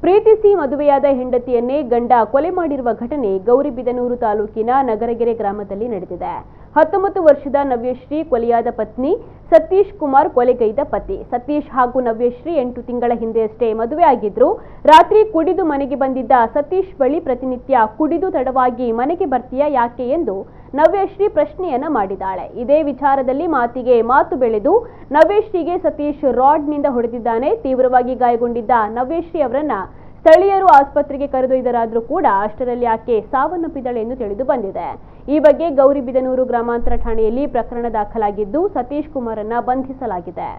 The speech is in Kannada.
ಪ್ರೀತಿಸಿ ಮದುವೆಯಾದ ಹೆಂಡತಿಯನ್ನೇ ಗಂಡ ಕೊಲೆ ಮಾಡಿರುವ ಘಟನೆ ಗೌರಿಬಿದನೂರು ತಾಲೂಕಿನ ನಗರಗೆರೆ ಗ್ರಾಮದಲ್ಲಿ ನಡೆದಿದೆ. 19 ವರ್ಷದ ನವ್ಯಶ್ರೀ ಕೊಲೆಯಾದ ಪತ್ನಿ, ಸತೀಶ್ ಕುಮಾರ್ ಕೊಲೆಗೈದ ಪತಿ. ಸತೀಶ್ ಹಾಗೂ ನವ್ಯಶ್ರೀ 8 ತಿಂಗಳ ಹಿಂದೆಯಷ್ಟೇ ಮದುವೆಯಾಗಿದ್ರು. ರಾತ್ರಿ ಕುಡಿದು ಮನೆಗೆ ಬಂದಿದ್ದ ಸತೀಶ್ ಬಳಿ ಪ್ರತಿನಿತ್ಯ ಕುಡಿದು ತಡವಾಗಿ ಮನೆಗೆ ಬರ್ತೀಯಾ ಯಾಕೆ ಎಂದು ನವ್ಯಶ್ರೀ ಪ್ರಶ್ನೆಯನ್ನ ಮಾಡಿದ್ದಾಳೆ. ಇದೇ ವಿಚಾರದಲ್ಲಿ ಮಾತಿಗೆ ಮಾತು ಬೆಳೆದು ನವ್ಯಶ್ರೀಗೆ ಸತೀಶ್ ರಾಡ್ನಿಂದ ಹೊಡೆದಿದ್ದಾನೆ. ತೀವ್ರವಾಗಿ ಗಾಯಗೊಂಡಿದ್ದ ನವ್ಯಶ್ರೀ ಅವರನ್ನ ಸ್ಥಳೀಯರು ಆಸ್ಪತ್ರೆಗೆ ಕರೆದೊಯ್ದರಾದರೂ ಕೂಡ ಅಷ್ಟರಲ್ಲಿ ಆಕೆ ಸಾವನ್ನಪ್ಪಿದ್ದಾಳೆ ಎಂದು ತಿಳಿದು ಬಂದಿದೆ. ಈ ಬಗ್ಗೆ ಗೌರಿಬಿದನೂರು ಗ್ರಾಮಾಂತರ ಠಾಣೆಯಲ್ಲಿ ಪ್ರಕರಣ ದಾಖಲಾಗಿದ್ದು ಸತೀಶ್ ಕುಮಾರನ್ನ ಬಂಧಿಸಲಾಗಿದೆ.